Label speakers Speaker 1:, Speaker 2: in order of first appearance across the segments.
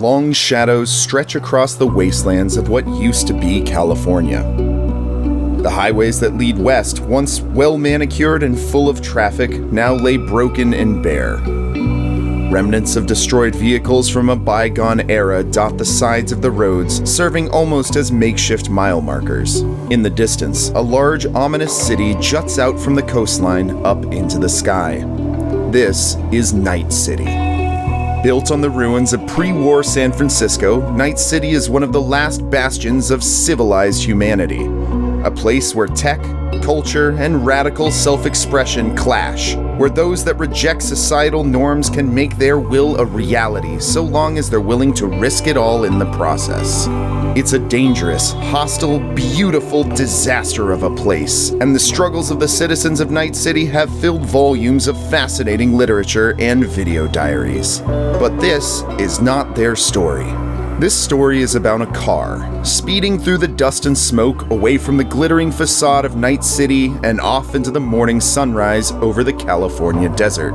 Speaker 1: long shadows stretch across the wastelands of what used to be California. The highways that lead west, once well-manicured and full of traffic, now lay broken and bare. Remnants of destroyed vehicles from a bygone era dot the sides of the roads, serving almost as makeshift mile markers. In the distance, a large, ominous city juts out from the coastline up into the sky. This is Night City. Built on the ruins of pre-war San Francisco, Night City is one of the last bastions of civilized humanity. A place where tech, culture, and radical self-expression clash, where those that reject societal norms can make their will a reality so long as they're willing to risk it all in the process. It's a dangerous, hostile, beautiful disaster of a place, and the struggles of the citizens of Night City have filled volumes of fascinating literature and video diaries. But this is not their story. This story is about a car, speeding through the dust and smoke away from the glittering facade of Night City and off into the morning sunrise over the California desert.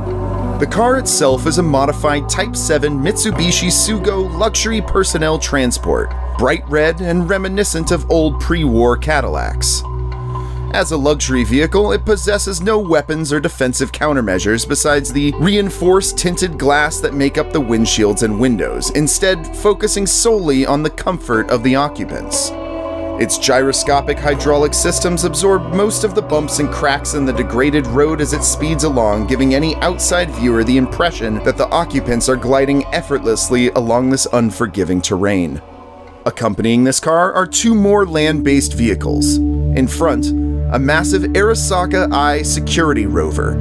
Speaker 1: The car itself is a modified Type 7 Mitsubishi Sugo luxury personnel transport, bright red and reminiscent of old pre-war Cadillacs. As a luxury vehicle, it possesses no weapons or defensive countermeasures besides the reinforced tinted glass that make up the windshields and windows, instead focusing solely on the comfort of the occupants. Its gyroscopic hydraulic systems absorb most of the bumps and cracks in the degraded road as it speeds along, giving any outside viewer the impression that the occupants are gliding effortlessly along this unforgiving terrain. Accompanying this car are two more land-based vehicles. In front, a massive Arasaka I security rover.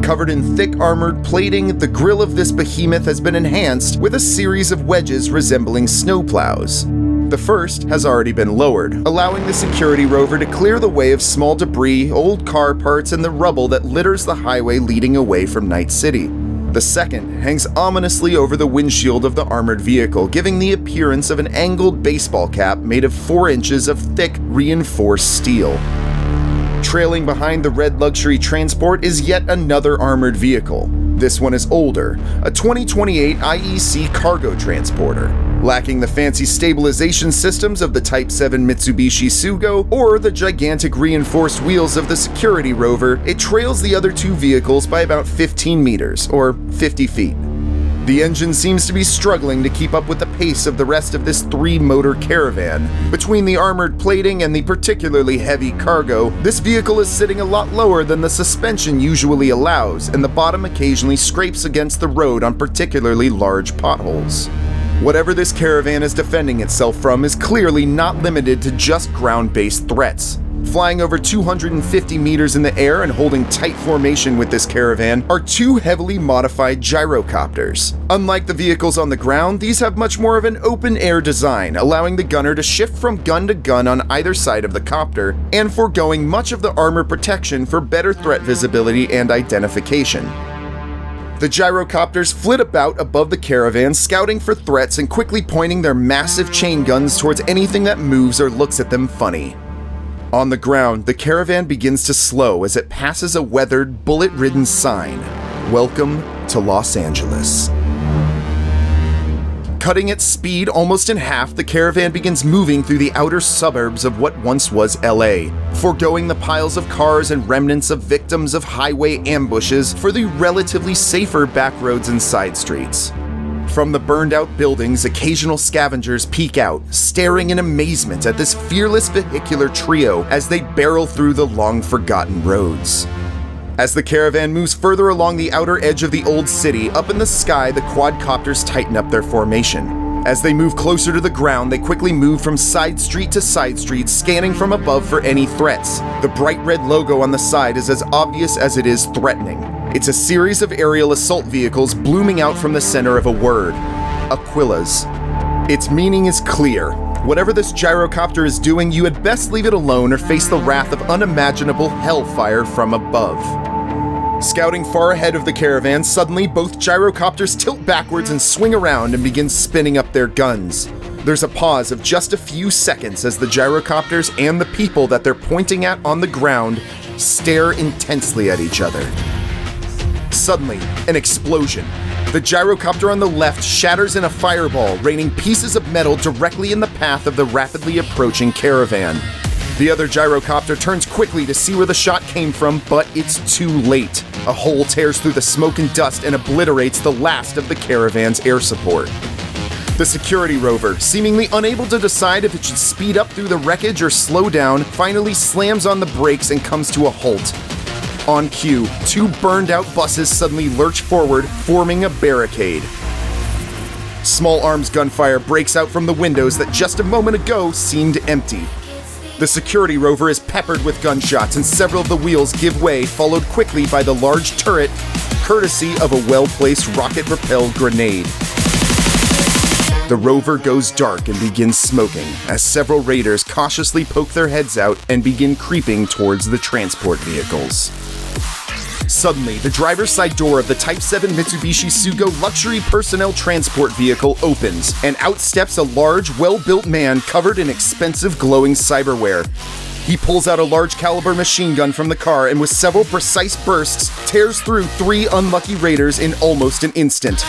Speaker 1: Covered in thick armored plating, the grille of this behemoth has been enhanced with a series of wedges resembling snowplows. The first has already been lowered, allowing the security rover to clear the way of small debris, old car parts, and the rubble that litters the highway leading away from Night City. The second hangs ominously over the windshield of the armored vehicle, giving the appearance of an angled baseball cap made of 4 inches of thick, reinforced steel. Trailing behind the red luxury transport is yet another armored vehicle. This one is older, a 2028 IEC cargo transporter. Lacking the fancy stabilization systems of the Type 7 Mitsubishi Sugo or the gigantic reinforced wheels of the security rover, it trails the other two vehicles by about 15 meters, or 50 feet. The engine seems to be struggling to keep up with the pace of the rest of this 3-motor caravan. Between the armored plating and the particularly heavy cargo, this vehicle is sitting a lot lower than the suspension usually allows, and the bottom occasionally scrapes against the road on particularly large potholes. Whatever this caravan is defending itself from is clearly not limited to just ground-based threats. Flying over 250 meters in the air and holding tight formation with this caravan are two heavily modified gyrocopters. Unlike the vehicles on the ground, these have much more of an open-air design, allowing the gunner to shift from gun to gun on either side of the copter, and foregoing much of the armor protection for better threat visibility and identification. The gyrocopters flit about above the caravan, scouting for threats and quickly pointing their massive chain guns towards anything that moves or looks at them funny. On the ground, the caravan begins to slow as it passes a weathered, bullet-ridden sign. Welcome to Los Angeles. Cutting its speed almost in half, the caravan begins moving through the outer suburbs of what once was LA, foregoing the piles of cars and remnants of victims of highway ambushes for the relatively safer back roads and side streets. From the burned-out buildings, occasional scavengers peek out, staring in amazement at this fearless vehicular trio as they barrel through the long-forgotten roads. As the caravan moves further along the outer edge of the old city, up in the sky, the quadcopters tighten up their formation. As they move closer to the ground, they quickly move from side street to side street, scanning from above for any threats. The bright red logo on the side is as obvious as it is threatening. It's a series of aerial assault vehicles blooming out from the center of a word: Aquilas. Its meaning is clear. Whatever this gyrocopter is doing, you had best leave it alone or face the wrath of unimaginable hellfire from above. Scouting far ahead of the caravan, suddenly both gyrocopters tilt backwards and swing around and begin spinning up their guns. There's a pause of just a few seconds as the gyrocopters and the people that they're pointing at on the ground stare intensely at each other. Suddenly, an explosion. The gyrocopter on the left shatters in a fireball, raining pieces of metal directly in the path of the rapidly approaching caravan. The other gyrocopter turns quickly to see where the shot came from, but it's too late. A hole tears through the smoke and dust and obliterates the last of the caravan's air support. The security rover, seemingly unable to decide if it should speed up through the wreckage or slow down, finally slams on the brakes and comes to a halt. On cue, 2 burned-out buses suddenly lurch forward, forming a barricade. Small arms gunfire breaks out from the windows that just a moment ago seemed empty. The security rover is peppered with gunshots and several of the wheels give way, followed quickly by the large turret, courtesy of a well-placed rocket-propelled grenade. The rover goes dark and begins smoking as several raiders cautiously poke their heads out and begin creeping towards the transport vehicles. Suddenly, the driver's side door of the Type 7 Mitsubishi Sugo luxury personnel transport vehicle opens, and out steps a large, well-built man covered in expensive glowing cyberware. He pulls out a large caliber machine gun from the car and with several precise bursts, tears through 3 unlucky raiders in almost an instant.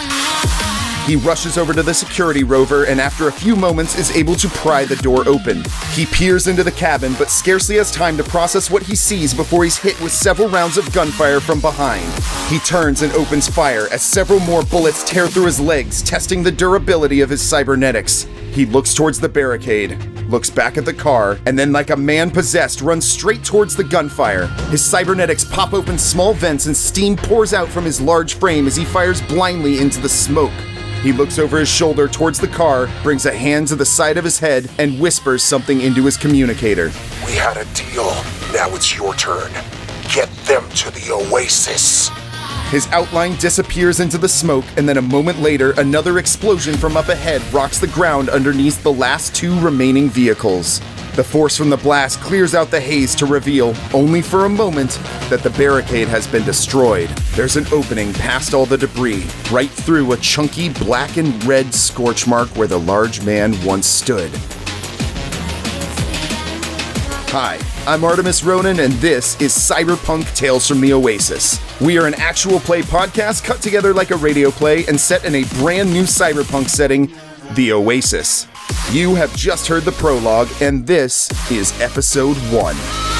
Speaker 1: He rushes over to the security rover and after a few moments is able to pry the door open. He peers into the cabin but scarcely has time to process what he sees before he's hit with several rounds of gunfire from behind. He turns and opens fire as several more bullets tear through his legs, testing the durability of his cybernetics. He looks towards the barricade, looks back at the car, and then like a man possessed runs straight towards the gunfire. His cybernetics pop open small vents and steam pours out from his large frame as he fires blindly into the smoke. He looks over his shoulder towards the car, brings a hand to the side of his head, and whispers something into his communicator.
Speaker 2: We had a deal. Now it's your turn. Get them to the Oasis.
Speaker 1: His outline disappears into the smoke, and then a moment later, another explosion from up ahead rocks the ground underneath the last 2 remaining vehicles. The force from the blast clears out the haze to reveal, only for a moment, that the barricade has been destroyed. There's an opening past all the debris, right through a chunky black and red scorch mark where the large man once stood. Hi, I'm Artemis Ronan, and this is Cyberpunk Tales from the Oasis. We are an actual play podcast cut together like a radio play and set in a brand new cyberpunk setting, the Oasis. You have just heard the prologue, and this is episode 1.